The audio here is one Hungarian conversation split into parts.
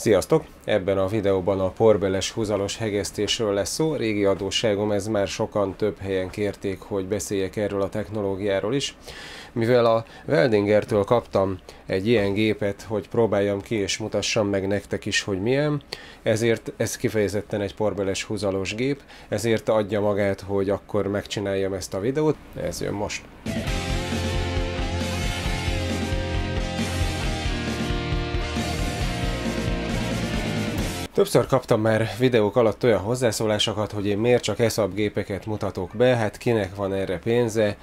Sziasztok! Ebben a videóban a porbeles húzalos hegesztésről lesz szó. Régi adósságom, ez már sokan több helyen kérték, hogy beszéljek erről a technológiáról is. Mivel a Weldingertől kaptam egy ilyen gépet, hogy próbáljam ki és mutassam meg nektek is, hogy milyen, ezért ez kifejezetten egy porbeles húzalos gép, ezért adja magát, hogy akkor megcsináljam ezt a videót. Ez jön most. Többször kaptam már videók alatt olyan hozzászólásokat, hogy én miért csak ESAB gépeket mutatok be, hát kinek van erre pénze,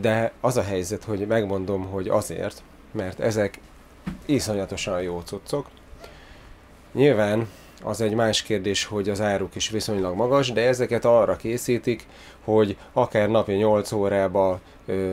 de az a helyzet, hogy megmondom, hogy azért, mert ezek iszonyatosan jó cuccok. Nyilván az egy más kérdés, hogy az áruk is viszonylag magas, de ezeket arra készítik, hogy akár napi 8 órába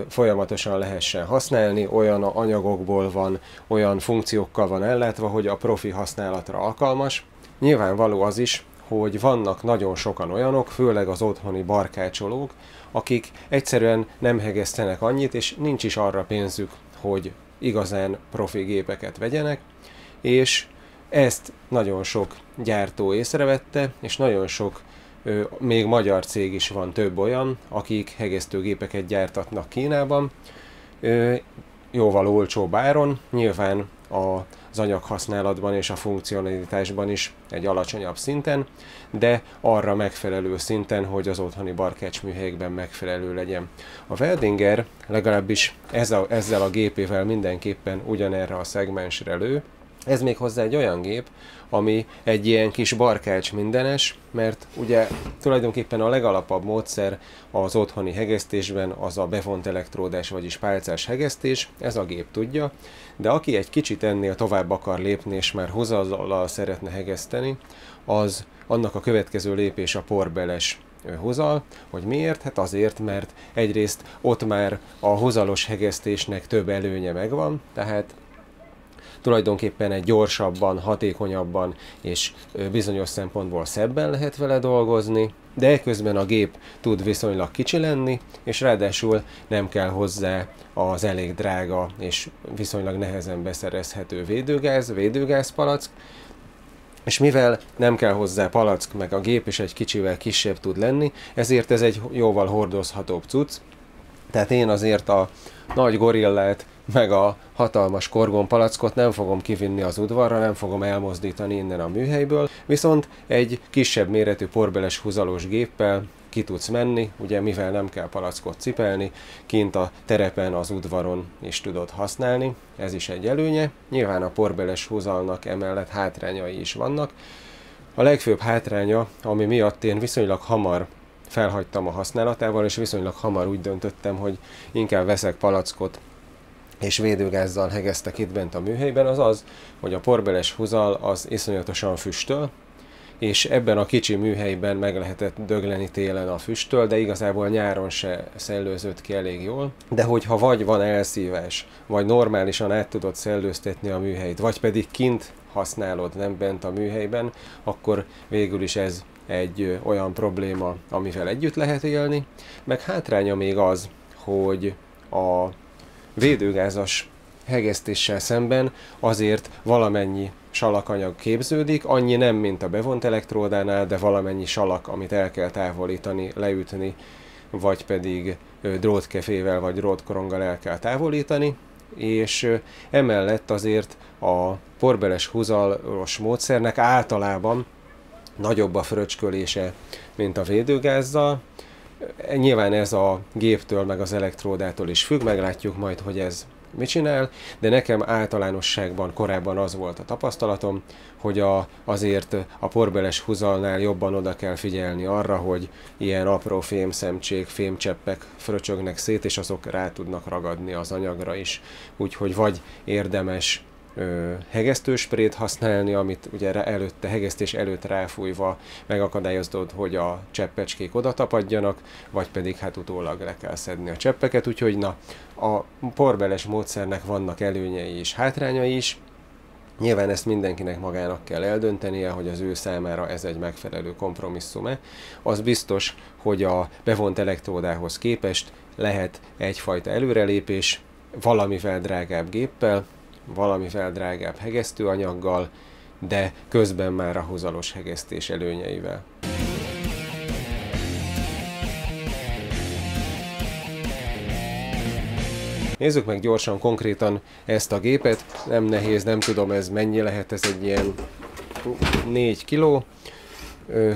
folyamatosan lehessen használni, olyan anyagokból van, olyan funkciókkal van ellátva, hogy a profi használatra alkalmas. Nyilvánvaló az is, hogy vannak nagyon sokan olyanok, főleg az otthoni barkácsolók, akik egyszerűen nem hegesztenek annyit, és nincs is arra pénzük, hogy igazán profi gépeket vegyenek, és ezt nagyon sok gyártó észrevette, és nagyon sok, még magyar cég is van, több olyan, akik hegesztőgépeket gyártatnak Kínában, jóval olcsóbb áron, nyilván az anyaghasználatban és a funkcionalitásban is egy alacsonyabb szinten, de arra megfelelő szinten, hogy az otthoni barkácsműhelyekben megfelelő legyen. A Weldinger legalábbis ezzel a gépével mindenképpen ugyanerre a szegmensre lő. Ez még hozzá egy olyan gép, ami egy ilyen kis barkács mindenes, mert ugye tulajdonképpen a legalapabb módszer az otthoni hegesztésben az a bevont elektródás, vagyis pálcás hegesztés, ez a gép tudja, de aki egy kicsit ennél tovább akar lépni, és már húzallal szeretne hegeszteni, az annak a következő lépés a porbeles húzal. Hogy miért? Hát azért, mert egyrészt ott már a húzalos hegesztésnek több előnye megvan, tehát tulajdonképpen egy gyorsabban, hatékonyabban és bizonyos szempontból szebben lehet vele dolgozni, de eközben a gép tud viszonylag kicsi lenni, és ráadásul nem kell hozzá az elég drága és viszonylag nehezen beszerezhető védőgázpalack, és mivel nem kell hozzá palack, meg a gép is egy kicsivel kisebb tud lenni, ezért ez egy jóval hordozhatóbb cucc. Tehát én azért a nagy gorillát, meg a hatalmas korgonpalackot nem fogom kivinni az udvarra, nem fogom elmozdítani innen a műhelyből, viszont egy kisebb méretű porbeles húzalós géppel ki tudsz menni, ugye mivel nem kell palackot cipelni, kint a terepen, az udvaron is tudod használni, ez is egy előnye. Nyilván a porbeles húzalnak emellett hátrányai is vannak. A legfőbb hátránya, ami miatt én viszonylag hamar felhagytam a használatával, és viszonylag hamar úgy döntöttem, hogy inkább veszek palackot, és védőgázzal hegesztek itt bent a műhelyben, az az, hogy a porbeles húzal az iszonyatosan füstöl, és ebben a kicsi műhelyben meg lehetett dögleni télen a füsttől, de igazából nyáron se szellőzött ki elég jól. De hogyha vagy van elszívás, vagy normálisan át tudod szellőztetni a műhelyt, vagy pedig kint használod, nem bent a műhelyben, akkor végül is ez egy olyan probléma, amivel együtt lehet élni. Meg hátránya még az, hogy a védőgázas hegesztéssel szemben azért valamennyi salakanyag képződik, annyi nem, mint a bevont elektródánál, de valamennyi salak, amit el kell távolítani, leütni, vagy pedig drótkefével vagy drótkoronggal el kell távolítani, és emellett azért a porbeles húzalos módszernek általában nagyobb a fröcskölése, mint a védőgázzal. Nyilván ez a géptől meg az elektródától is függ, meglátjuk majd, hogy ez mit csinál, de nekem általánosságban korábban az volt a tapasztalatom, hogy azért a porbeles húzalnál jobban oda kell figyelni arra, hogy ilyen apró fémszemcsék, fémcseppek fröcsögnek szét, és azok rá tudnak ragadni az anyagra is. Úgyhogy vagy érdemes hegesztősprét használni, amit ugye hegesztés előtt ráfújva megakadályozod, hogy a cseppecskék oda tapadjanak, vagy pedig hát utólag le kell szedni a cseppeket, úgyhogy na, a porbeles módszernek vannak előnyei és hátrányai is. Nyilván ezt mindenkinek magának kell eldöntenie, hogy az ő számára ez egy megfelelő kompromisszum-e. Az biztos, hogy a bevont elektródához képest lehet egyfajta előrelépés valamivel drágább géppel, valamivel drágább hegesztőanyaggal, de közben már a húzalos hegesztés előnyeivel. Nézzük meg gyorsan, konkrétan ezt a gépet. Nem nehéz, nem tudom ez mennyi lehet, ez egy ilyen 4 kg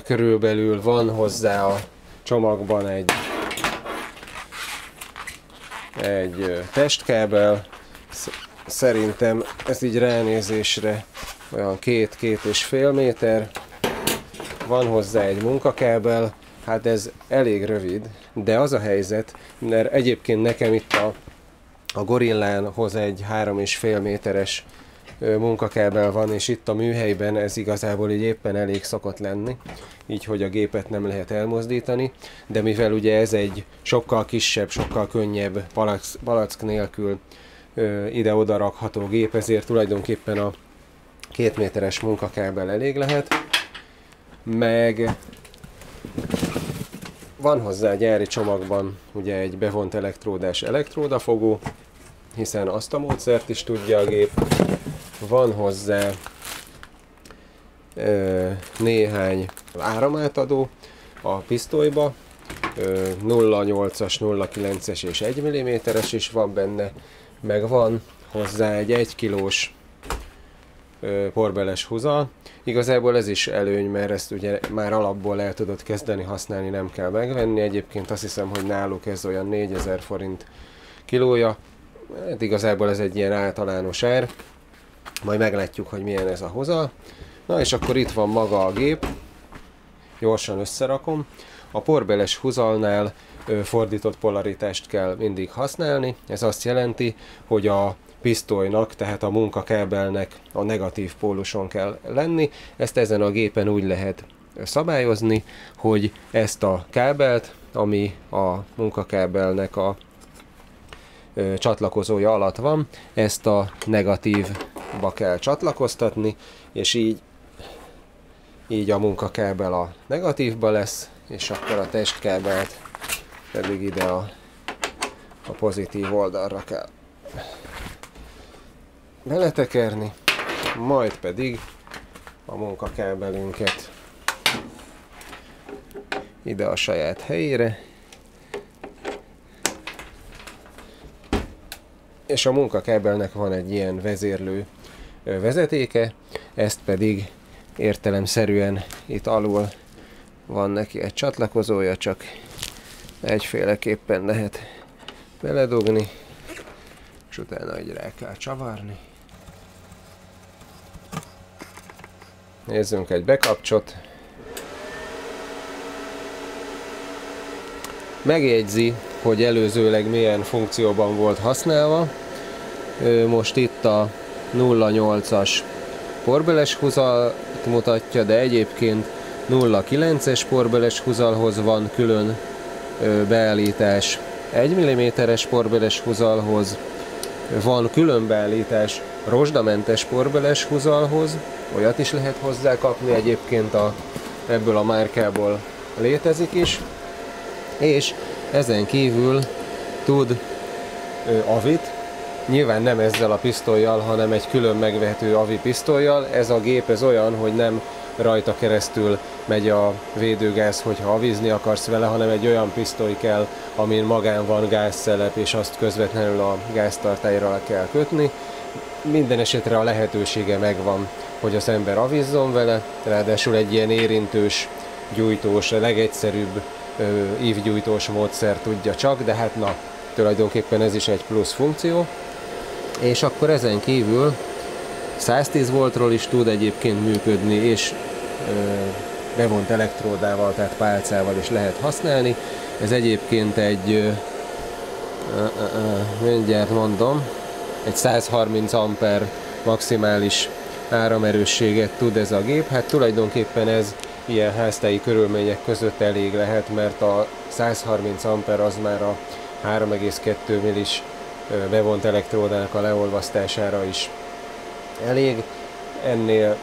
körülbelül. Van hozzá a csomagban egy testkábel. Szerintem ez így ránézésre olyan 2-2,5 méter. Van hozzá egy munkakábel. Hát ez elég rövid, de az a helyzet, mert egyébként nekem itt a Gorillánhoz egy 3,5 méteres munkakábel van, és itt a műhelyben ez igazából így éppen elég szokott lenni, így hogy a gépet nem lehet elmozdítani, de mivel ugye ez egy sokkal kisebb, sokkal könnyebb palack nélkül ide-oda rakható gép, ezért tulajdonképpen a 2 méteres munkakábel elég lehet, meg van hozzá a gyári csomagban ugye egy bevont elektródás elektródafogó, hiszen azt a módszert is tudja a gép. Van hozzá néhány áramátadó a pisztolyba, 0,8-as, 0,9-es és 1 mm-es is van benne, meg van hozzá egy 1 kilós porbeles húzal. Igazából ez is előny, mert ezt ugye már alapból el tudod kezdeni használni, nem kell megvenni. Egyébként azt hiszem, hogy náluk ez olyan 4000 forint kilója. Hát igazából ez egy ilyen általános ár. Majd meglátjuk, hogy milyen ez a hozal. Na és akkor itt van maga a gép. Gyorsan összerakom. A porbeles húzalnál fordított polaritást kell mindig használni. Ez azt jelenti, hogy a pisztolynak, tehát a munkakábelnek a negatív póluson kell lenni. Ezt ezen a gépen úgy lehet szabályozni, hogy ezt a kábelt, ami a munkakábelnek a csatlakozója alatt van, ezt a negatívba kell csatlakoztatni, és így a munkakábel a negatívba lesz, és akkor a testkábelt pedig ide a pozitív oldalra kell beletekerni, majd pedig a munkakábelünket ide a saját helyére, és a munkakábelnek van egy ilyen vezérlő vezetéke, ezt pedig értelemszerűen itt alul van neki egy csatlakozója, csak egyféleképpen lehet beledugni, és utána így rá kell csavarni. Nézzünk egy bekapcsot. Megjegyzi, hogy előzőleg milyen funkcióban volt használva. Most itt a 0,8-as porbeles húzalt mutatja, de egyébként 0,9-es porbeles húzalhoz van külön beállítás, 1 mm-es porbeles húzalhoz van külön beállítás rozsdamentes porbeles húzalhoz, olyat is lehet hozzá kapni, egyébként ebből a márkából létezik is, és ezen kívül tud avit, nyilván nem ezzel a pisztollyal, hanem egy külön megvehető avi pisztollyal. Ez a gép ez olyan, hogy nem rajta keresztül megy a védőgáz, hogyha avizni akarsz vele, hanem egy olyan pisztoly kell, amin magán van gázszelep, és azt közvetlenül a gáztartályra le kell kötni. Minden esetre a lehetősége megvan, hogy az ember avizzon vele, ráadásul egy ilyen érintős, gyújtós, a legegyszerűbb ívgyújtós módszer tudja csak, de hát na, tulajdonképpen ez is egy plusz funkció. És akkor ezen kívül 110 voltról is tud egyébként működni, és bevont elektródával, tehát pálcával is lehet használni. Ez egyébként egy, mindjárt mondom, egy 130 amper maximális áramerősséget tud ez a gép. Hát tulajdonképpen ez ilyen háztáji körülmények között elég lehet, mert a 130 amper az már a 3,2 millis bevont elektródának a leolvasztására is elég. Ennél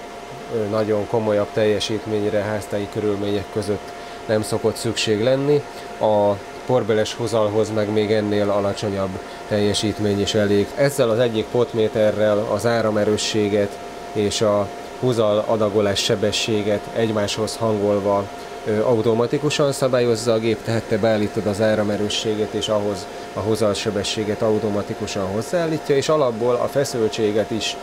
nagyon komolyabb teljesítményre háztáji körülmények között nem szokott szükség lenni. A porbeles húzalhoz meg még ennél alacsonyabb teljesítmény is elég. Ezzel az egyik potméterrel az áramerősséget és a húzal adagolás sebességet egymáshoz hangolva automatikusan szabályozza a gép, tehát te beállítod az áramerősséget, és ahhoz a húzal sebességet automatikusan hozzáállítja, és alapból a feszültséget is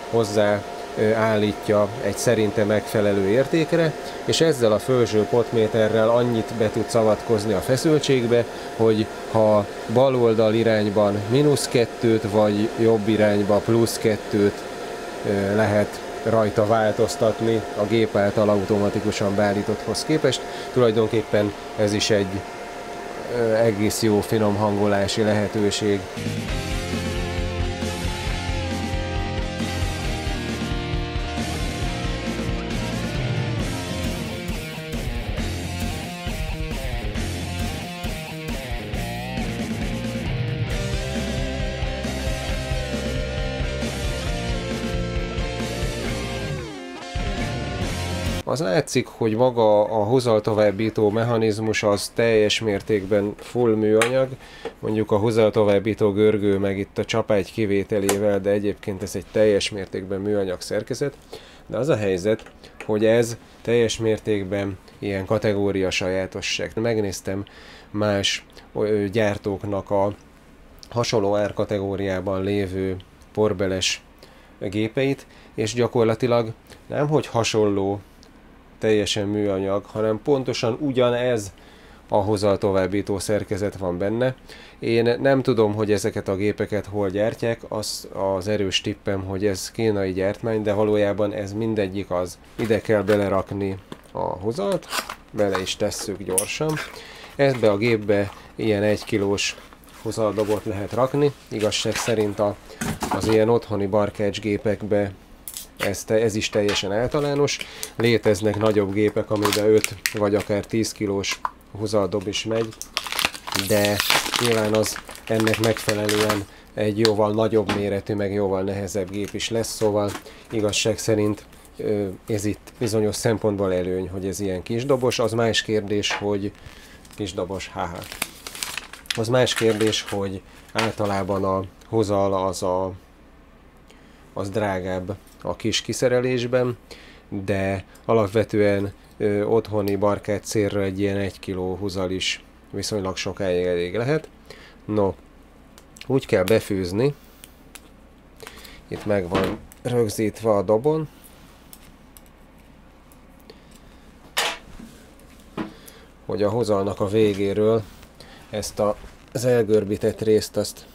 hozzáállítja egy szerinte megfelelő értékre, és ezzel a felső potméterrel annyit be tudsz avatkozni a feszültségbe, hogy ha bal oldal irányban -2-t, vagy jobb irányba +2-t lehet rajta változtatni a gép által automatikusan beállítotthoz képest. Tulajdonképpen ez is egy egész jó finom hangolási lehetőség. Az látszik, hogy maga a húzaltovábbító mechanizmus az teljes mértékben full műanyag, mondjuk a húzaltovábbító görgő meg itt a csapágy kivételével, de egyébként ez egy teljes mértékben műanyag szerkezet. De az a helyzet, hogy ez teljes mértékben ilyen kategória sajátosság. Megnéztem más gyártóknak a hasonló árkategóriában lévő porbeles gépeit, és gyakorlatilag nemhogy hasonló teljesen műanyag, hanem pontosan ugyanez a hozaltovábbító szerkezet van benne. Én nem tudom, hogy ezeket a gépeket hol gyártják, az erős tippem, hogy ez kínai gyártmány, de valójában ez mindegyik az. Ide kell belerakni a hozalt, bele is tesszük gyorsan. Ebbe a gépbe ilyen 1 kilós hozaldobot lehet rakni. Igazság szerint az ilyen otthoni barkács gépekbe ez is teljesen általános. Léteznek nagyobb gépek, amiben 5 vagy akár 10 kilós hozaldob is megy, de nyilván az ennek megfelelően egy jóval nagyobb méretű, meg jóval nehezebb gép is lesz, szóval igazság szerint ez itt bizonyos szempontból előny, hogy ez ilyen kisdobos. Az más kérdés, hogy kisdobos, az más kérdés, hogy általában a hozal az drágább a kis kiszerelésben, de alapvetően otthoni barkács célra egy ilyen 1 kiló húzal is viszonylag sokáig elég lehet. No, úgy kell befűzni, itt meg van rögzítve a dobon, hogy a hozalnak a végéről ezt az elgörbített részt azt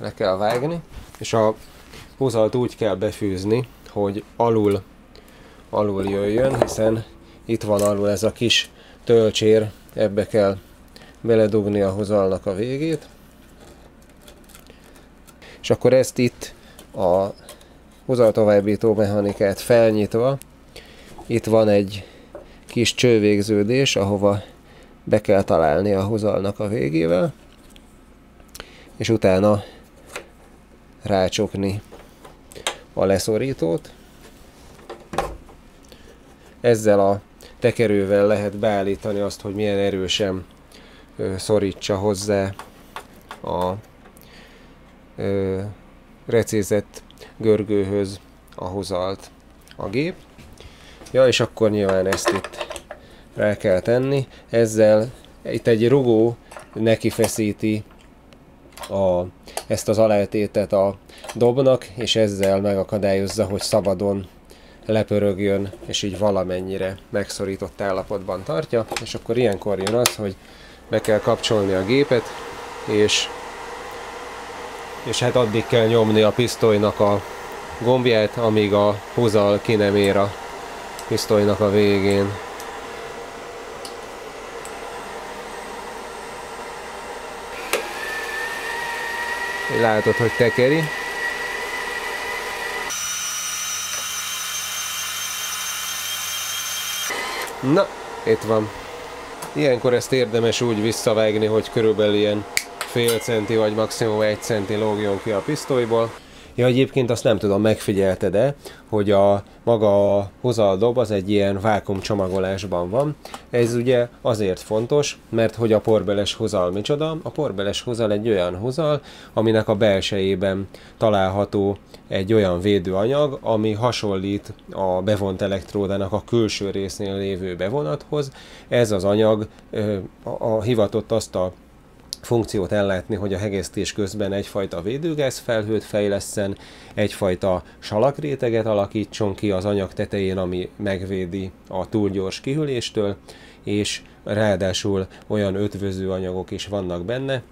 le kell vágni, és a hozalt úgy kell befűzni, hogy alul jöjjön, hiszen itt van alul ez a kis tölcsér, ebbe kell beledugni a hozalnak a végét. És akkor ezt itt a hozaltovábbító mechanikát felnyitva, itt van egy kis csővégződés, ahova be kell találni a hozalnak a végével, és utána rácsokni a leszorítót. Ezzel a tekerővel lehet beállítani azt, hogy milyen erősen szorítsa hozzá a recézett görgőhöz a hozalt a gép. Ja, és akkor nyilván ezt itt rá kell tenni. Ezzel itt egy rugó nekifeszíti ezt az alátétet a dobnak, és ezzel megakadályozza, hogy szabadon lepörögjön, és így valamennyire megszorított állapotban tartja. És akkor ilyenkor jön az, hogy be kell kapcsolni a gépet, és hát addig kell nyomni a pisztolynak a gombját, amíg a hozal ki nem ér a pisztolynak a végén. Látod, hogy tekeri. Na, itt van. Ilyenkor ezt érdemes úgy visszavágni, hogy körülbelül ilyen fél centi vagy maximum 1 centi lógjon ki a pisztolyból. Ja, egyébként azt nem tudom, megfigyelted-e, hogy maga a hozaldob az egy ilyen vákuumcsomagolásban van. Ez ugye azért fontos, mert hogy a porbeles hozal micsoda? A porbeles hozal egy olyan hozal, aminek a belsejében található egy olyan védőanyag, ami hasonlít a bevont elektródának a külső résznél lévő bevonathoz. Ez az anyag hivatott azt a funkciót ellátni, hogy a hegesztés közben egyfajta védőgázfelhőt fejlesszen, egyfajta salakréteget alakítson ki az anyag tetején, ami megvédi a túl gyors kihűléstől, és ráadásul olyan ötvöző anyagok is vannak benne,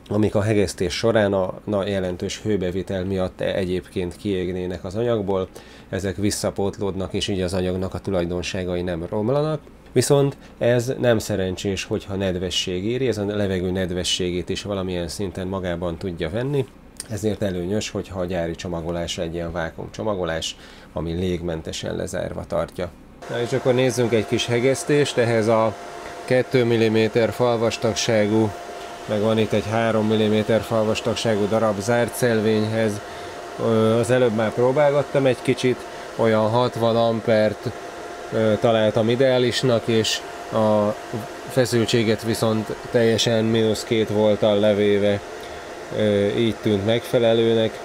amik a hegesztés során a jelentős hőbevitel miatt egyébként kiégnének az anyagból, ezek visszapótlódnak, és így az anyagnak a tulajdonságai nem romlanak. Viszont ez nem szerencsés, hogyha nedvesség éri, ez a levegő nedvességét is valamilyen szinten magában tudja venni, ezért előnyös, hogyha a gyári csomagolás egy ilyen vákuum csomagolás, ami légmentesen lezárva tartja. Na és akkor nézzünk egy kis hegesztést, ehhez a 2 mm falvastagságú, meg van itt egy 3 mm falvastagságú darab zárt szelvényhez. Az előbb már próbálgattam egy kicsit, olyan 60 ampert találtam ideálisnak, és a feszültséget viszont teljesen -2 volttal levéve így tűnt megfelelőnek.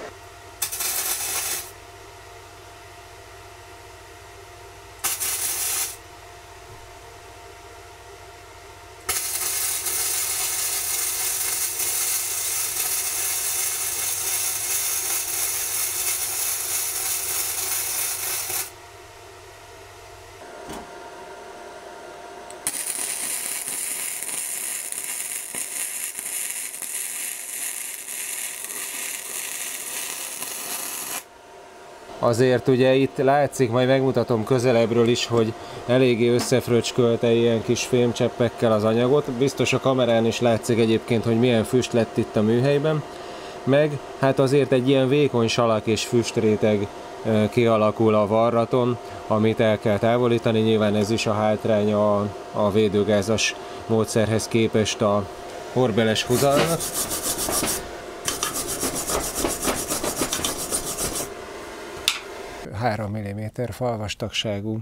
Azért ugye itt látszik, majd megmutatom közelebbről is, hogy eléggé összefröcskölte ilyen kis fémcseppekkel az anyagot. Biztos a kamerán is látszik egyébként, hogy milyen füst lett itt a műhelyben. Meg hát azért egy ilyen vékony salak és füstréteg kialakul a varraton, amit el kell távolítani. Nyilván ez is a hátránya a védőgázas módszerhez képest a porbeles huzalnak. 3 mm falvastagságú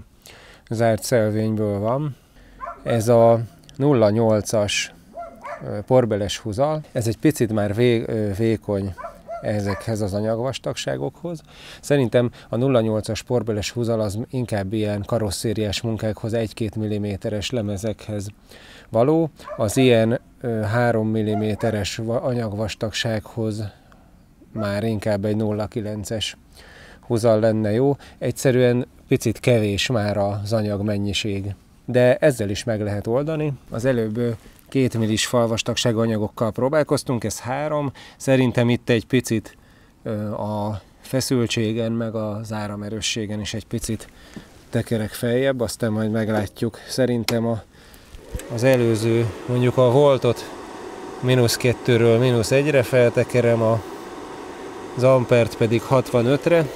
zárt szelvényből van. Ez a 0,8-as porbeles huzal. Ez egy picit már vékony ezekhez az anyagvastagságokhoz. Szerintem a 0,8-as porbeles huzal az inkább ilyen karosszériás munkákhoz, 1-2 mm-es lemezekhez való. Az ilyen 3 mm-es anyagvastagsághoz már inkább egy 0,9-es huzal lenne jó. Egyszerűen picit kevés már az anyag mennyiség. De ezzel is meg lehet oldani. Az előbb 2 millis falvastagságú anyagokkal próbálkoztunk, ez 3. Szerintem itt egy picit a feszültségen, meg az áramerősségen is egy picit tekerek feljebb, aztán majd meglátjuk. Szerintem az előző, mondjuk a voltot -2-ről -1-re feltekerem, az ampert pedig 65-re.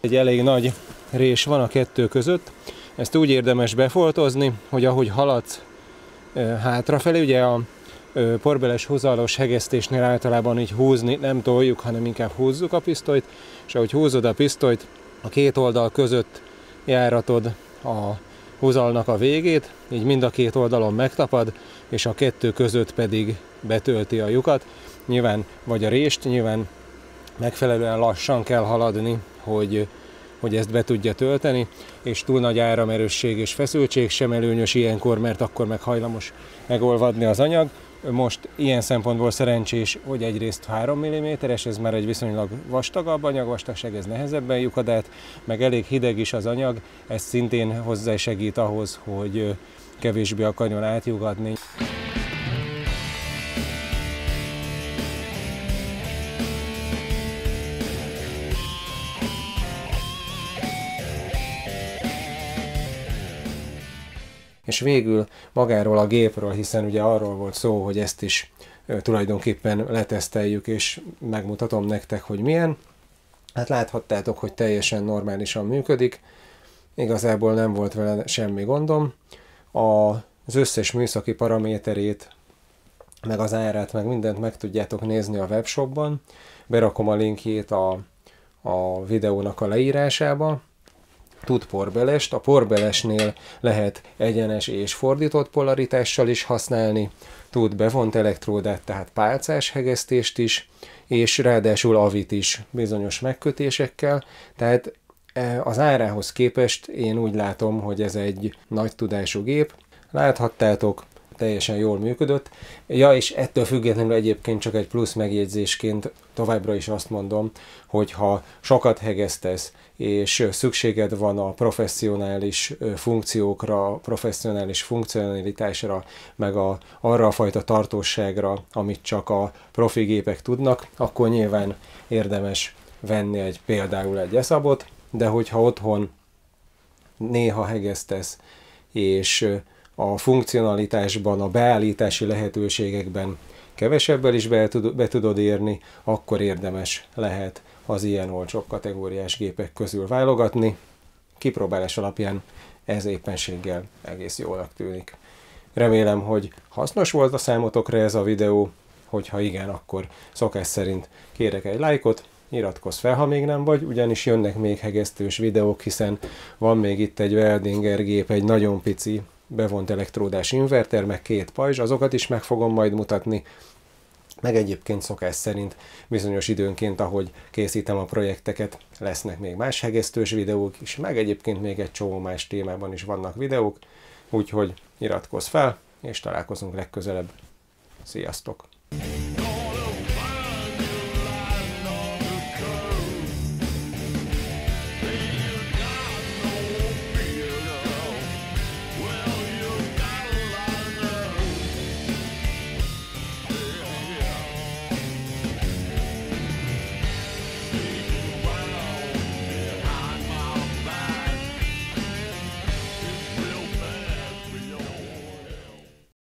Egy elég nagy rés van a kettő között, ezt úgy érdemes befoltozni, hogy ahogy haladsz hátrafelé, ugye a porbeles huzalos hegesztésnél általában így húzni nem toljuk, hanem inkább húzzuk a pisztolyt, és ahogy húzod a pisztolyt, a két oldal között járatod a huzalnak a végét, így mind a két oldalon megtapad, és a kettő között pedig betölti a lyukat. Nyilván, vagy a rést, nyilván megfelelően lassan kell haladni, hogy ezt be tudja tölteni, és túl nagy áramerősség és feszültség sem előnyös ilyenkor, mert akkor meg hajlamos megolvadni az anyag. Most ilyen szempontból szerencsés, hogy egyrészt 3 mm-es, ez már egy viszonylag vastagabb anyag, vastagság, ez nehezebben lyukad át, meg elég hideg is az anyag, ez szintén hozzásegít ahhoz, hogy kevésbé akarjon átlyugadni. És végül magáról a gépről, hiszen ugye arról volt szó, hogy ezt is tulajdonképpen leteszteljük, és megmutatom nektek, hogy milyen. Hát láthattátok, hogy teljesen normálisan működik, igazából nem volt vele semmi gondom. Az összes műszaki paraméterét, meg az árát, meg mindent meg tudjátok nézni a webshopban. Berakom a linkjét a videónak a leírásába. Tud porbelest, a porbelesnél lehet egyenes és fordított polaritással is használni, tud bevont elektródát, tehát pálcás hegesztést is, és ráadásul avit is bizonyos megkötésekkel, tehát az árához képest én úgy látom, hogy ez egy nagy tudású gép. Láthattátok, teljesen jól működött. Ja, és ettől függetlenül egyébként csak egy plusz megjegyzésként továbbra is azt mondom, hogy ha sokat hegesztesz, és szükséged van a professzionális funkciókra, professzionális funkcionalitásra, meg arra a fajta tartóságra, amit csak a profi gépek tudnak, akkor nyilván érdemes venni például egy ESAB-ot, de hogyha otthon néha hegesztesz, és a funkcionalitásban, a beállítási lehetőségekben kevesebbel is be tudod érni, akkor érdemes lehet az ilyen olcsóbb kategóriás gépek közül válogatni. Kipróbálás alapján ez éppenséggel egész jólnak tűnik. Remélem, hogy hasznos volt a számotokra ez a videó, hogyha igen, akkor szokás szerint kérek egy lájkot, iratkozz fel, ha még nem vagy, ugyanis jönnek még hegesztős videók, hiszen van még itt egy Weldinger gép, egy nagyon pici bevont elektródás inverter, meg 2 pajzs, azokat is meg fogom majd mutatni, meg egyébként szokás szerint bizonyos időnként, ahogy készítem a projekteket, lesznek még más hegesztős videók is, meg egyébként még egy csomó más témában is vannak videók, úgyhogy iratkozz fel, és találkozunk legközelebb. Sziasztok!